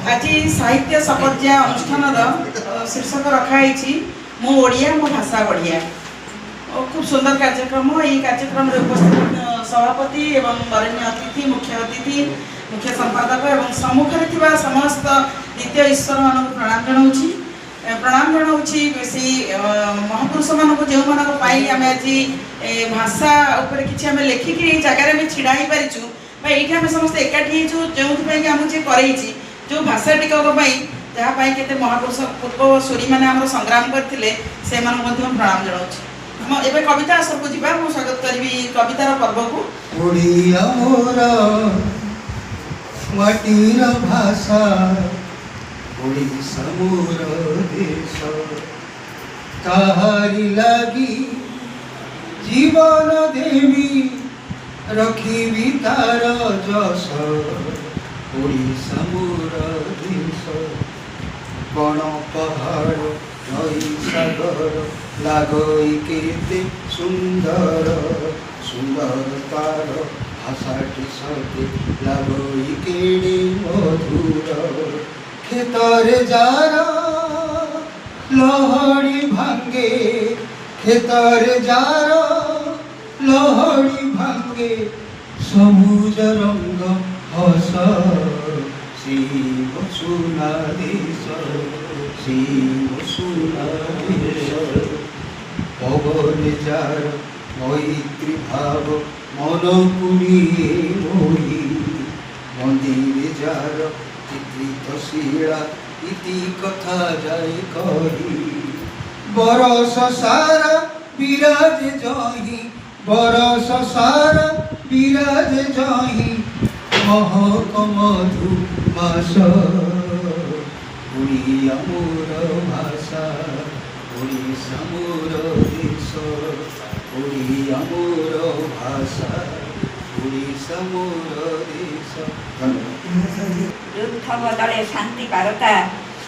आज साहित्य शपथया अनुष्ठान शीर्षक रखाई मो ओडिया मो भाषा बढ़िया। खूब सुंदर कार्यक्रम। यही कार्यक्रम उपस्थित सभापति एवं वरेण्य अतिथि मुख्य संपादक एवं सम्मुख में समस्त द्वितीय ईश्वर मान प्रणाम जनाऊँगी। प्रणाम जनाऊँगी से महापुरुष मान जो आम आज भाषा उपर कि लेखिकी जगार छिड़ा ही पारिचु ये आम समस्त एकाठी जो आमको करे जो भाषा टिकक जहाँपाई के महापुरुष पूर्व सूरी मैंने संग्राम करते से प्रणाम जनाऊँगी। एबे कविता सबको जीवा मु स्वागत करी कवितार पर्व को। ओडिया मोर माटीर भाषा ओडिशा मोर देश ताहारी लागी जीवन देवी रखिबी तार जस ओडिशा मोर देश बण पहाड़ नई सागर लागई केते सुंदर सुंदर तार भाषाटी सते लागई केड़े मधुर खेतरे जार लहड़ी भांगे खेतरे जार लहड़ी भांगे सबुज रंग हस शिव सुना देश शिव सुना देश पवन जार मैत्री भाव मन पुनिए मोही मंदिर जार चित्रित शिला इति कथा जाय कही बरस सारा विराज जही बरस सारा विराज जही महक मधु मास ओडिया मोर भाषा ओडिशा मोर देश ओडिया मोर भाषा ओडिशा मोर देश। युद्ध बदले शांति करता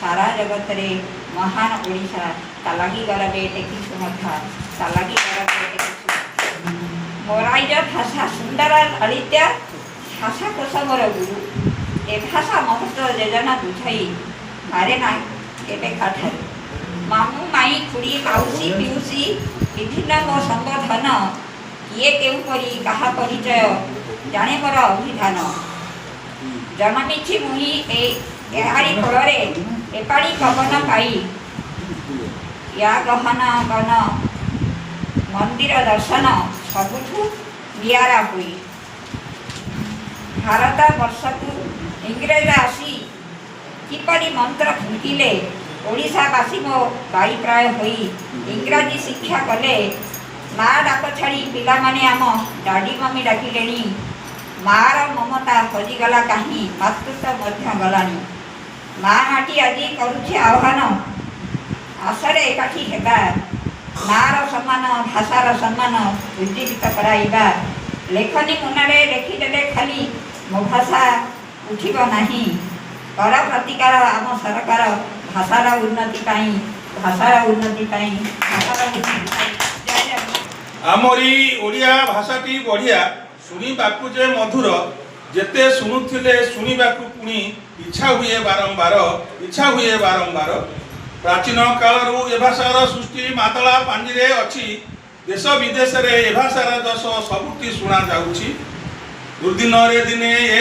सारा जगत रे महान ओडिशा तालागी गरबे टेकिछु मथा तालागी गरबे टेकिछु मोराइज भाषा सुंदर ललित भाषा कोशवर गुरु ए भाषा महत्व योजना बुझाई मारे ना एबे काठार मामू माई खुड़ी माउसी पिउसी विभिन्न मो संबोधन किए केउ परी कहा परिचय जाने मोर अभिधान जनमिछि मुही एहारी फलरे एपाड़ी पवन पाई या गहना गण मंदिर दर्शन सबुठु नियारा हुई भारत वर्ष को इंग्रेज आसी किपरि मंत्र फुंकिले ओडिशावासी मो भाई प्राय होई इंग्राजी शिक्षा कले माँ डाक छाड़ी पिला माने आम डाडी मम्मी डाकिलेनी मार ममता हजिगला कहीं मातृत्व मध्य गलानी माँ हाटी आज करुछे आह्वान आशरे एकाठी हेबा मार सम्मान भाषार सम्मान उज्जीवित कराइबा लेखनी मुनारे लेखिदेले खाली मो भाषा उठिब नाही कर प्रतिकार आम सरकार भाषार उन्नति पाई भाषार उन्नति पाई भाषार उन्नति पाई आमरी ओडिया भाषाटी बढ़िया शुणिबाकू जे मधुर जेते शुणुथिले शुणिबाकू पुणी इच्छा हुए बारंबार प्राचीन कालरू ए भाषार सृष्टि मातला पांजिरे अछि देश विदेश रे ए भाषार जस सबुठी शुणा जाउछि दुर्दिन रे दिने ए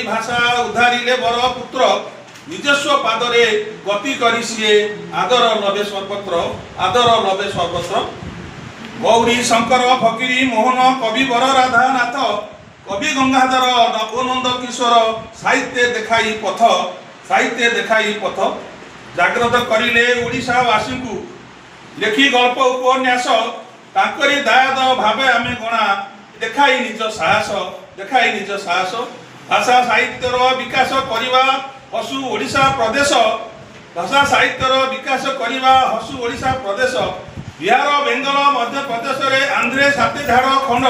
भाषा उद्धारिले बर पुत्र निजस्व पादरे गति करी सी आदर लबे सर्वत्र गौरी शंकर फकीरी मोहन कवि वर राधा नाथ कवि गंगाधर नवनंद किशोर साहित्य देखाई पथ जाग्रत करिले ओडिशावासी को लेखि गल्प उपन्यास ताकरी दायाद भावे आमे गणा देखाई निज साहस भाषा साहित्यर विकास करिवा हसु ओडिशा प्रदेश भाषा साहित्यर विकास करिवा हसु ओडिशा प्रदेश बिहार बेंगल मध्य प्रदेश रे आंध्रे साते झाड़खंड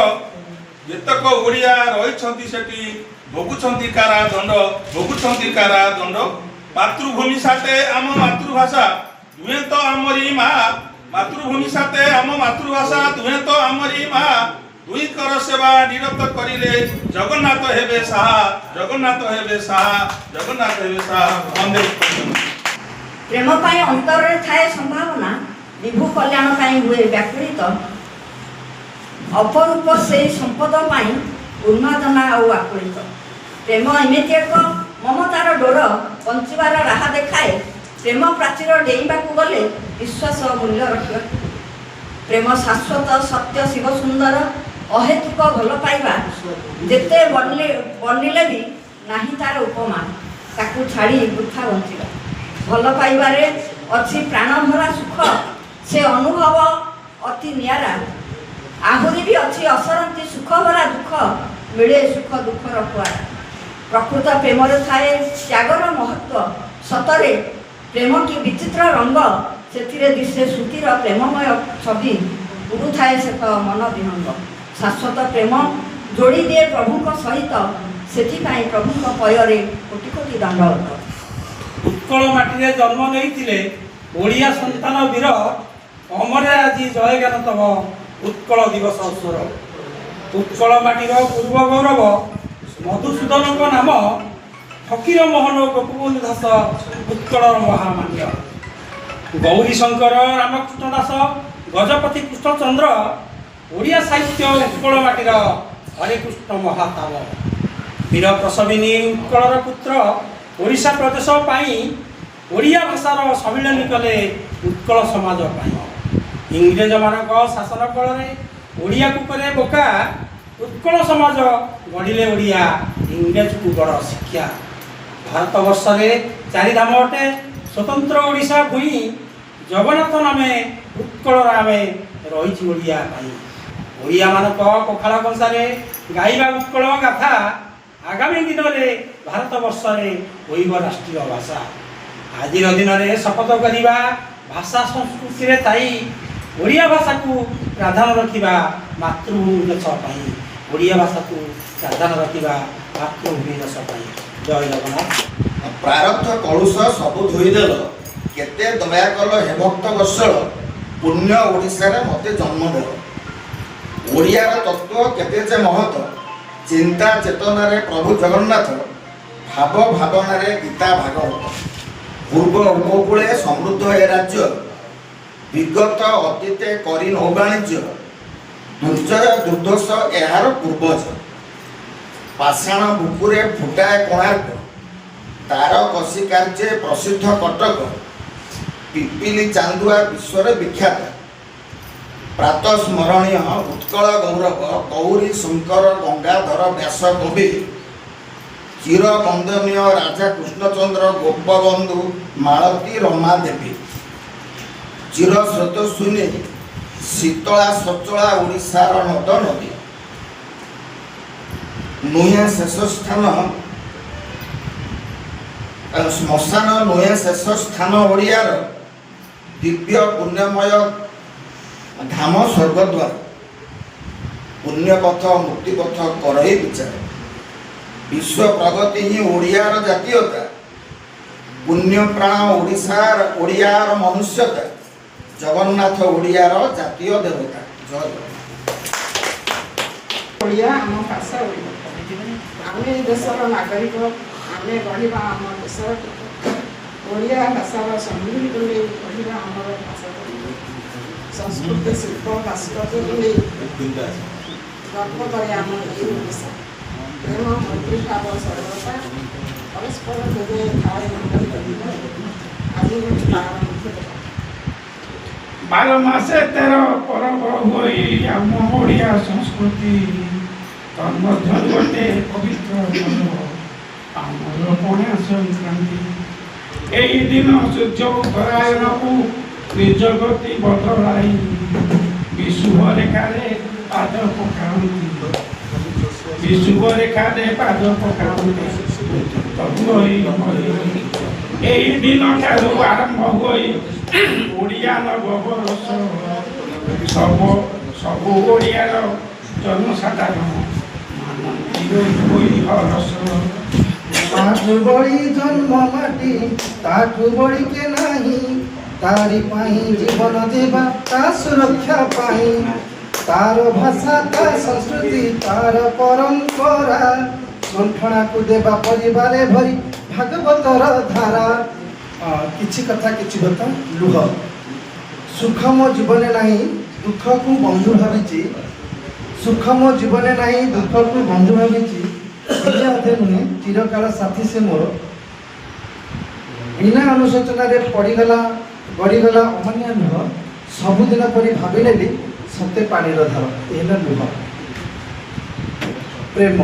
जेतक ओडिया रही सेठी भोगुछंती कारादंड मातृभूमि साथे आम मातृभाषा दुहे तो आमरी माँ मातृभूमि साथे आम मातृभाषा दुहे तो आमरी माँ ଦୁଇଙ୍କର ସେବା ନିରତ କରିଲେ ଜଗନ୍ନାଥ ହେବେ ସାହା, ଜଗନ୍ନାଥ ହେବେ ସାହା, ଜଗନ୍ନାଥ ହେବେ ସାହା। ବନ୍ଦେ ମାତରମ୍। ପ୍ରେମ ପାଇଁ ଅନ୍ତରରେ ଥାଏ ସମ୍ଭାବନା, ବିଭୁ କଲ୍ୟାଣ ପାଇଁ ହୁଏ ବ୍ୟାକୁଳିତ। ଅପରୂପ ସେଇ ସମ୍ପଦ ପାଇଁ ଉନ୍ମାଦନା ଆଉ ଆକୁଳିତ। ପ୍ରେମ ଏମିତି ଏକ ମମତାର ଡୋର, ବଞ୍ଚିବାର ରାହା ଦେଖାଏ। ପ୍ରେମ ପ୍ରାଚୀର ଡେଇଁବାକୁ ଗଲେ ବିଶ୍ୱାସ ମୂଲ୍ୟ ରଖିବାକୁ। ପ୍ରେମ ଶାଶ୍ୱତ ସତ୍ୟ ଶିବ ସୁନ୍ଦର, ଅହେତୁକ ଭଲ ପାଇବା ଯେତେ ବନିଲେ ବି ନାହିଁ ତାର ଉପମା। ତାକୁ ଛାଡ଼ି ବୃଥା ବଞ୍ଚିବା। ଭଲ ପାଇବାରେ ଅଛି ପ୍ରାଣଭରା ସୁଖ, ସେ ଅନୁଭବ ଅତି ନିଆରା। ଆହୁରି ବି ଅଛି ଅସରନ୍ତି ସୁଖ ଭରା ଦୁଃଖ, ମିଳେ ସୁଖ ଦୁଃଖର କୁଆରା। ପ୍ରକୃତ ପ୍ରେମରେ ଥାଏ ତ୍ୟାଗର ମହତ୍ଵ, ସତରେ ପ୍ରେମ କି ବିଚିତ୍ର ରଙ୍ଗ। ସେଥିରେ ଦିଶେ ଶ୍ରୁତିର ପ୍ରେମମୟ ଛବି, ଉଡୁଥାଏ ସେକ ମନ ବିହଙ୍ଗ। ଶାଶ୍ୱତ ପ୍ରେମ ଯୋଡ଼ି ଦିଏ ପ୍ରଭୁଙ୍କ ସହିତ, ସେଥିପାଇଁ ପ୍ରଭୁଙ୍କ ପୟରେ କୋଟି କୋଟି ଦଣ୍ଡବତ। ଉତ୍କଳ ମାଟିରେ ଜନ୍ମ ନେଇଥିଲେ ଓଡ଼ିଆ ସନ୍ତାନ ବୀର, ଅମରେ ଆଜି ଜୟଗାନ ତବ ଉତ୍କଳ ଦିବସ ସ୍ୱର। ଉତ୍କଳ ମାଟିର ପୂର୍ବ ଗୌରବ ମଧୁସୂଦନଙ୍କ ନାମ, ଫକୀର ମୋହନ ଗୋପବନ୍ଧୁ ଦାସ ଉତ୍କଳର ମହାମାନ୍ୟ। ଗୌରୀ ଶଙ୍କର ରାମକୃଷ୍ଣ ଦାସ, ଗଜପତି କୃଷ୍ଣଚନ୍ଦ୍ର, ଓଡ଼ିଆ ସାହିତ୍ୟ ଉତ୍କଳ ମାଟିର ହରେକୃଷ୍ଣ ମହାତାବ। ବୀର ପ୍ରସବିନୀ ଉତ୍କଳର ପୁତ୍ର, ଓଡ଼ିଶା ପ୍ରଦେଶ ପାଇଁ ଓଡ଼ିଆ ଭାଷାର ସମ୍ମିଳନୀ କଲେ ଉତ୍କଳ ସମାଜ ପାଇଁ। ଇଂରେଜମାନଙ୍କ ଶାସନ କଳରେ ଓଡ଼ିଆକୁ କଲେ ବୋକା, ଉତ୍କଳ ସମାଜ ଗଢ଼ିଲେ ଓଡ଼ିଆ, ଇଂରେଜକୁ ବଡ଼ ଶିକ୍ଷା। ଭାରତବର୍ଷରେ ଚାରିଧାମ ଅଟେ ସ୍ୱତନ୍ତ୍ର ଓଡ଼ିଶା ଭୂଇଁ, ଜଗନ୍ନାଥ ନାମେ ଉତ୍କଳରେ ଆମେ ରହିଛି ଓଡ଼ିଆ ପାଇଁ। ଓଡ଼ିଆମାନଙ୍କ ପଖାଳ କଂସାରେ ଗାଇବା ଉତ୍କଳ ଗାଥା, ଆଗାମୀ ଦିନରେ ଭାରତବର୍ଷରେ ହୋଇବ ରାଷ୍ଟ୍ରୀୟ ଭାଷା। ଆଜିର ଦିନରେ ଶପଥ କରିବା ଭାଷା ସଂସ୍କୃତିରେ ଥାଇ, ଓଡ଼ିଆ ଭାଷାକୁ ପ୍ରାଧାନ୍ୟ ରଖିବା ମାତୃଭୂମି ଦେଶ ପାଇଁ। ଓଡ଼ିଆ ଭାଷାକୁ ପ୍ରାଧାନ୍ୟ ରଖିବା ମାତୃଭୂମି ଦେଶ ପାଇଁ। ଜୟ ଜଗନ୍ନାଥ। ପ୍ରାରବ୍ଧ କଳୁଷ ସବୁ ଧୋଇଦେଲ, କେତେ ଦୟା କଲ ହେ ଭକ୍ତ ବତ୍ସଳ, ପୁଣ୍ୟ ଓଡ଼ିଶାରେ ମୋତେ ଜନ୍ମ ଦେଲ। ଓଡ଼ିଆର ତତ୍ତ୍ୱ କେତେ ଯେ ମହତ, ଚିନ୍ତା ଚେତନାରେ ପ୍ରଭୁ ଜଗନ୍ନାଥ, ଭାବ ଭାବନାରେ ଗୀତା ଭାଗବତ। ପୂର୍ବ ଉପକୂଳେ ସମୃଦ୍ଧ ଏ ରାଜ୍ୟ, ବିଗତ ଅତୀତେ କରି ନୌବାଣିଜ୍ୟ। ଦୁର୍ଜୟ ଦୁର୍ଦ୍ଦୋଷ ଏହାର ପୂର୍ବଜ, ପାଷାଣ ବୁକୁରେ ଫୁଟାଏ କୋଣାର୍କ। ତାର କଷି କାର୍ଯ୍ୟ ପ୍ରସିଦ୍ଧ କଟକ, ପିପିଲି ଚାନ୍ଦୁଆ ବିଶ୍ୱରେ ବିଖ୍ୟାତ। ପ୍ରାତଃ ସ୍ମରଣୀୟ ଉତ୍କଳ ଗୌରବ, ଗୌରୀ ଶଙ୍କର ଗଙ୍ଗାଧର ବ୍ୟାସ କବି। ଚିର ବନ୍ଦନୀୟ ରାଜା କୃଷ୍ଣଚନ୍ଦ୍ର ଗୋପବନ୍ଧୁ ମାଳତୀ ରମା ଦେବୀ। ଚିର ସ୍ରୋତସ୍ୱିନୀ ଶୀତଳା ସଚଳା ଓଡ଼ିଶାର ନଦ ନଦୀ। ନୁହେଁ ଶେଷ ସ୍ଥାନ ଶ୍ମଶାନ, ନୁହେଁ ଶେଷ ସ୍ଥାନ ଓଡ଼ିଆର, ଦିବ୍ୟ ପୁଣ୍ୟମୟ ଧାମ ସ୍ୱର୍ଗଦ୍ୱାର। ପୁଣ୍ୟପଥ ମୁକ୍ତିପଥ କରଇ ବିଚାର, ବିଶ୍ୱ ପ୍ରଗତି ହିଁ ଓଡ଼ିଆର ଜାତୀୟତା। ପୁଣ୍ୟପ୍ରାଣ ଓଡ଼ିଆର ମନୁଷ୍ୟତା, ଜଗନ୍ନାଥ ଓଡ଼ିଆର ଜାତୀୟ ଦେବତା। ଜୟ ଓଡ଼ିଆ ଆମ ଭାଷା ଓଡ଼ିଆ। ଆମେ ଦେଶର ନାଗରିକ, ଆମେ ଗଢ଼ିବା ଆମ ଦେଶର ଓଡ଼ିଆ ଭାଷାର ସମୃଦ୍ଧିକୁ ନେଇ ଗଢ଼ିବା ଆମର ଭାଷାକୁ ନେଇ, ସଂସ୍କୃତି ଶିଳ୍ପ ଭାସ୍କର୍ଯ୍ୟକୁ ନେଇ ଗର୍ବ କରେ ଆମ ଏହି ଓଡ଼ିଶା। ପ୍ରେମ ମୈତ୍ରୀଭାବ ସରଳତା ପରସ୍ପର ଯୋଗେ ଥାଏ ଆଜି ଗୋଟେ ତାର ମୁଖ୍ୟ। 12 ମାସେ 13 ପର୍ବ ହୋଇ ଆମ ଓଡ଼ିଆ ସଂସ୍କୃତି, ତନ୍ମଧ୍ୟରୁ ଗୋଟେ ପବିତ୍ର ପର୍ବ ଆମର ପଣା ସଂକ୍ରାନ୍ତି। ଏହି ଦିନ ସୂର୍ଯ୍ୟ ଉତ୍ତରାୟଣକୁ ନିଜ ଗତି ବଦଳାଇ ବିଷୁବ ରେଖାରେ ପାଦ ପକାନ୍ତି। ବିଷୁବ ରେଖାରେ ପାଦ ପକାନ୍ତି। ଏହି ଦିନ ଠାରୁ ଆରମ୍ଭ ହୋଇ ଓଡ଼ିଆ ନବବର୍ଷ, ସବୁ ଓଡ଼ିଆର ଜନସାଧାରଣ ମାନନ୍ତି ହୋଇ ହରସ। ତାଠୁ ବଳି ଜନ୍ମ ମାଟି, ତାଠୁ ବଳି କେ ନାହିଁ, ତାରି ପାଇଁ ଜୀବନ ଦେବା ତା ସୁରକ୍ଷା ପାଇଁ। तार भाषा ता संस्कृति तार परंपरा गंठना को देवा परिवार भरी भागवतर धारा किछि कथा किछि बता लुह सुख मो जीवन नाही दुख को बंधु भाविची सुख मो जीवन नाही दुख को बंधु भाविची अधे नुहे चिरकाल साथी से मोर बिना अनुशोचन पड़गला गड़गला अमान्य नुह सबुदिन परी भाविले सत्य पानी धार यह लुह प्रेम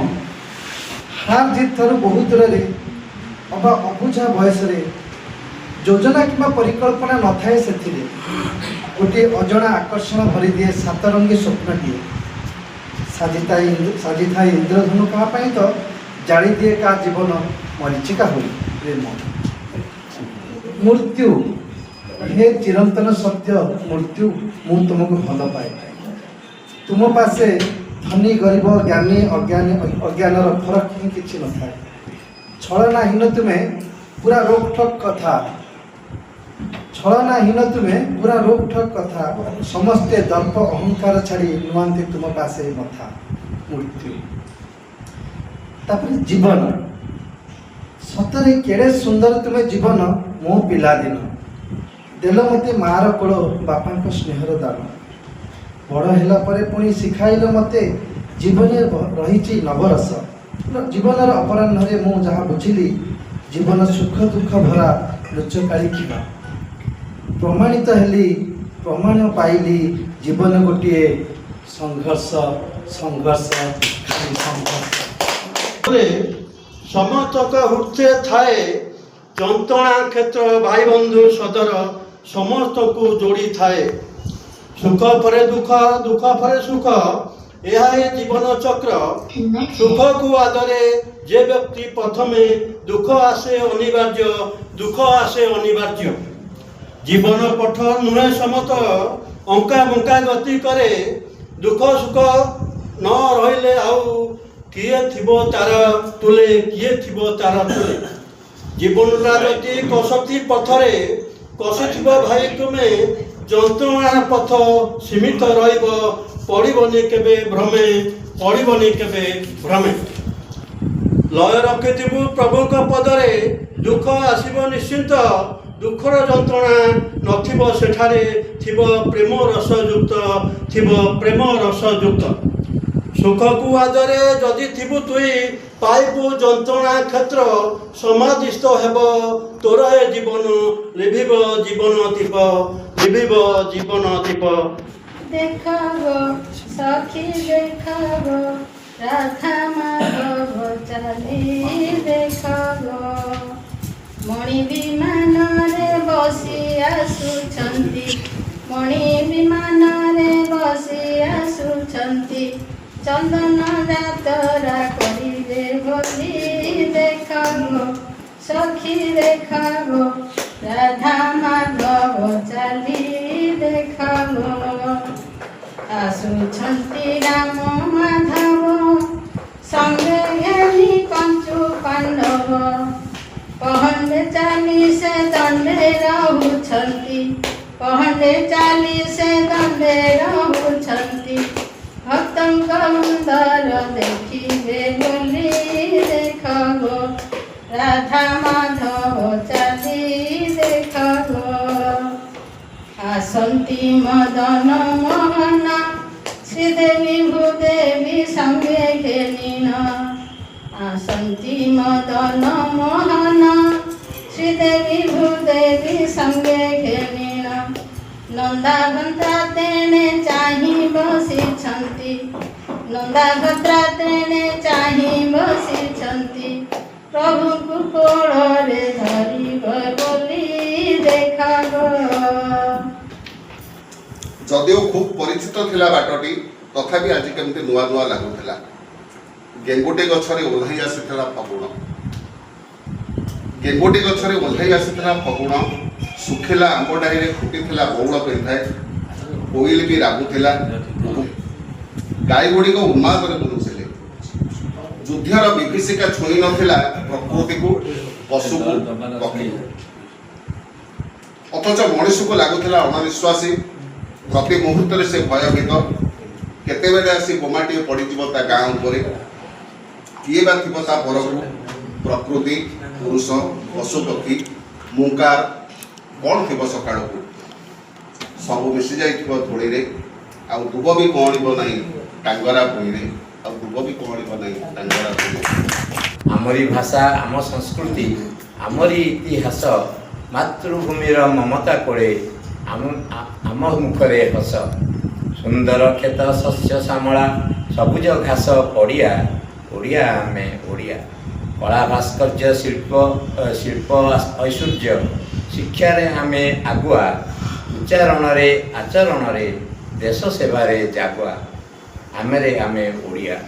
हार जीत थारू बहुत दूर अबा अबुझा बयस योजना कि परिकल्पना न थाए से गोटे अजଣା आकर्षण भरी दिए सातरंगी स्वप्नटीए साजी थाए इंद्रधनु क्या तो जाली दिए का जीवन मरीचिका हुई प्रेम मृत्यु हे चिरंतन सत्य मृत्यु मु तुमको भल पाए तुम पासे धनी गरीब ज्ञानी अज्ञानर फरक ही किसी न था छलनाहीन तुम्हें पूरा रोकठोक कथा छलनाहीन तुम्हें पूरा रोकठोक कथा समस्ते दर्प अहंकार छाड़ी नुआंती तुम पासे मथा मृत्यु तापर जीवन सतरे केड़े सुंदर तुम्हें जीवन मो पिला दिन देल मते मार कोल बापा स्नेहर दान बड़ है पुणी शिखाइल मते जीवन रही नवरस जीवन अपराह्न मु जहाँ बुझिली जीवन सुख दुख भरा लुचकाली खिबा प्रमाणित हेली प्रमाण पाइली जीवन गोटे संघर्ष संघर्ष खाली संघर्ष समस्तक हृदय थाए जंत्रणा क्षेत्र भाई बंधु सदर समस्त को जोड़ी थाए सुख परे दुख दुख परे सुख यह जीवन चक्र सुख को आदरे जे व्यक्ति प्रथमे दुख आसे अनिवार्य दुख आसे अनिवार्य जीवन पथ नुहे समत अंका बंका गति करे दुख सुख न रहिले आउ किए थिबो तार तुले किए थिबो तार तुले जीवन राजती कसती पथरे कसुथिबो भाई तुमे जंत्रणार पथ सीमित रहिब पड़बनी केबे भ्रमे पड़बनी केबे भ्रमे लय रखिथिबु प्रभुक पदरे दुख आसीब निश्चिंत दुखर जंत्रणा नथिबो सेठारे थिबो प्रेम रसयुक्त थिबो प्रेम रसयुक्त सुख को आदरे जदि थिबु तुई पाइबु जंत्रणा क्षेत्र समाधिस्थ हेब तोर ए जीवन लिभिब जीवन दीप लिभिब जीवन दीप देखाबो सखी देखाबो राधा माधव चली देखाबो मणि विमान रे बसी आसुछंती मणि विमान रे बसी आसुछंती चंदन यात्रा करिबे बोली देखाबो सखी देखाबो राधा माधव चली देखाबो आसुछंती राम माधव संगे घेनी पंचु पांडव पहंडे चाली से दंडे रहुछंती पहंडे चाली से दंडे रहुछंती भक्तंक सुंदर देखिबे बोली देखाबो राधा माधव चली देखाबो आसंती मदन मोहन श्रीदेवी भूदेवी संगे खेलिन आसंती मदन मोहन श्रीदेवी भूदेवी संगे खेलिन नंदाभद्रा तेणे चाही बसिछंती नंदाभद्रा तेणे चाही बसिछंती प्रभु को कोଳରେ धरिब बोली देखाबो जदिओ खूब परिचित थिला बाटटी तथापि आज केमती नुआ नुआ लागुला गेंगुटी गछरे ओल्हाई आसीथिला फगुण गेंगुटी गछरे ओल्हाई आसीथिला फगुण सुखिला आंब डाईरे फुटिथिला बौଳ पेंधाए कोइल भी रागुथिला गाई गुड़िक उन्मादरे बुलुथिले युद्धर विभीषिका छुई नथिला प्रकृति को पशु को पक्षी अथच मनुष्य को लगुला अणनिश्वासी प्रति मुहूर्त से भयभीत केतेबेले आसी बोमाटी पड़ीजिवो ता गाँ उपरे किए बा थिबो ता परकु प्रकृति पुरुष पशु पक्षी मुंकार कौन थिबो सकाळकु सब मिसी जाइथिबो धूली रे आ दुब भी कौणिबो नाही टांगरा भूई रे आ दुब भी कौणिबो नाही टांगरा भूई आमरी भाषा आम संस्कृति आमरी इतिहास मातृभूमिर ममता कोड़े आम मुखरे हस सुंदर खेत शस्य श्यामला सबुज घास पड़िया ओडिया आमे ओडिया कला भास्कर्य शिल्प ऐश्वर्य शिक्षार आमे आगुआ उच्चारण रे आचरण रे देश सेवारे जागुआ आमेरे आमे ओडिया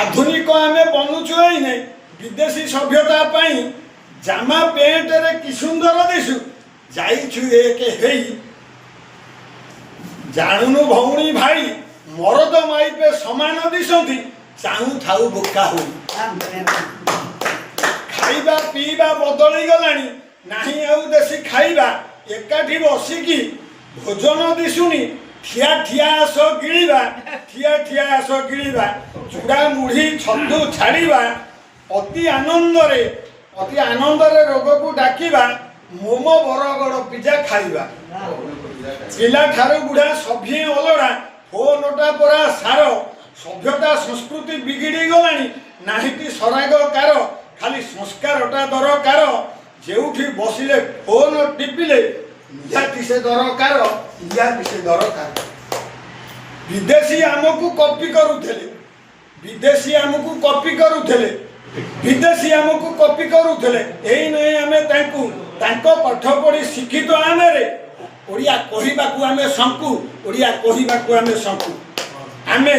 आधुनिक आमे बनୁଛୁ एइने विदेशी सभ्यता पाई जामा पेंट रे कि सुंदर दिसु जाइछु एक हेई जानुनु भौणी भाई मरद माइपे समान दिसंती चाहू थाउ बोका हो खाइबा पीबा बदली गलानी नाही आउ देसी खाइबा एकाठी बसिकी भोजन दिसुनी ठिया ठिया आस गिळिबा ठिया ठिया आस गिळिबा चूड़ा मुढ़ी छतु छाड़िबा अति आनंदरे रोग को डाकिबा मोमो बरगड़ पिज्जा खाइबा पिला ठारू बुढ़ा सभी अलड़ा फोनटा परा सार सभ्यता संस्कृति बिगिड़ी गलानी नाहिति सराग कार खाली संस्कारटा दरकार जेउठी बसिले फोन टिपिले निहाती से दरकार निहाती से दरकार विदेशी आमको कॉपी करूथले विदेशी आमको कॉपी करूथले विदेशी आमको कॉपी करूथले एई नै आमे तांकू तांको पाठ पढ़ी शिक्षित आमे रे ओडिया कहिबाकू आमे संकु ओडिया कहिबाकू आमे संकु आमे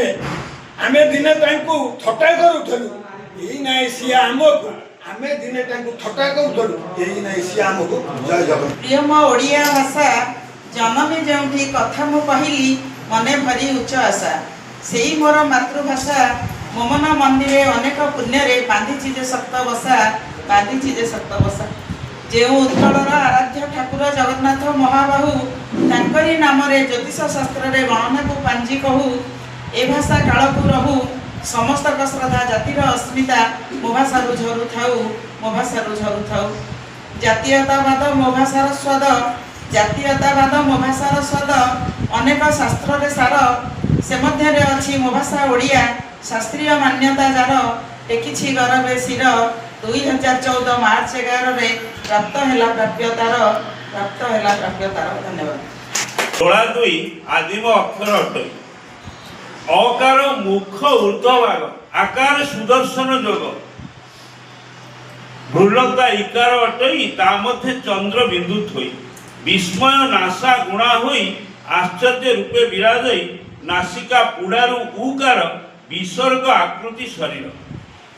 आमे दिने तांकू थट्टा करूथलु एई नै सिया आमको आमे दिने तांकू थट्टा करूथलु एई नै सिया आमको जय जगन्नाथ प्रिय मो ओडिया भाषा जन्मे जोठी कथा मु कहली मने भरी उच्च आशा सेई मोर मातृभाषा मोमन मंदिरे अनेक पुण्य रे बांधिछि जे सप्त बसा बांधिछि जे सप्त बसा जे उत्कलर आराध्य ठाकुर जगन्नाथ महाबाहु तांकरी नाम रे ज्योतिष शास्त्र रे गणना को पांजी कहू ए भाषा काल को रहू समस्त श्रद्धा जातिर अस्मिता मो भाषारु झरु थाउ मो भाषारु झरु थाउ जातीयतावाद मो भाषार स्वाद जातीयतावाद मो भाषार स्वाद अनेक शास्त्र रे सार से मध्य रे अछि मो भाषा ओडिया शास्त्रीय मान्यता जार टेकिछि गरबे शिर 2014 मार्च 11 रे प्राप्त हैला प्राप्यतार धन्यवाद। तोड़ा दुई आदिम अक्षर अटई अकार मुख ऊर्ध्वभाग आकार सुदर्शन जोग भ्रुलता इकार अटई ता मध्य चंद्र बिंदु थई विस्मय नासा गुणा होई आश्चर्य रूपे विराजई नासिका पुडारु उकार विसर्ग आकृति शरीर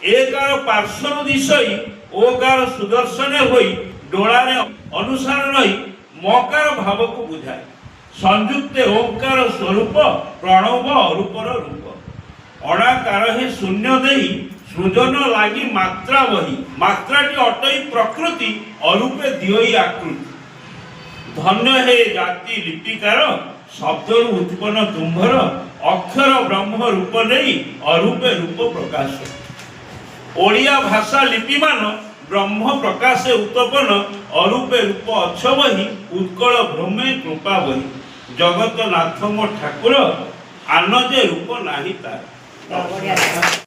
एकार पार्श्व दिशई ओकार सुदर्शन होई डोलारे अनुसार रही मकार भाव को बुझाए संयुक्त ओंकार स्वरूप प्रणव अरूपर रूप अणाकार हे शून्य देही सृजन लागी मात्रा वही मात्राटी अटई प्रकृति अरूपे दियई आकृति धन्य हे जाति लिपिकार शब्द उत्पन्न तुम्भर अक्षर ब्रह्म रूप नहीं अरूपे रूप प्रकाश ओडिया भाषा लिपि मान ब्रह्म प्रकाशे उत्पन्न अरूपे रूप अच्छ वही उत्कल भ्रमे कृपा वही जगत नाथ मो ठाकुर आनजे रूप नाही तार।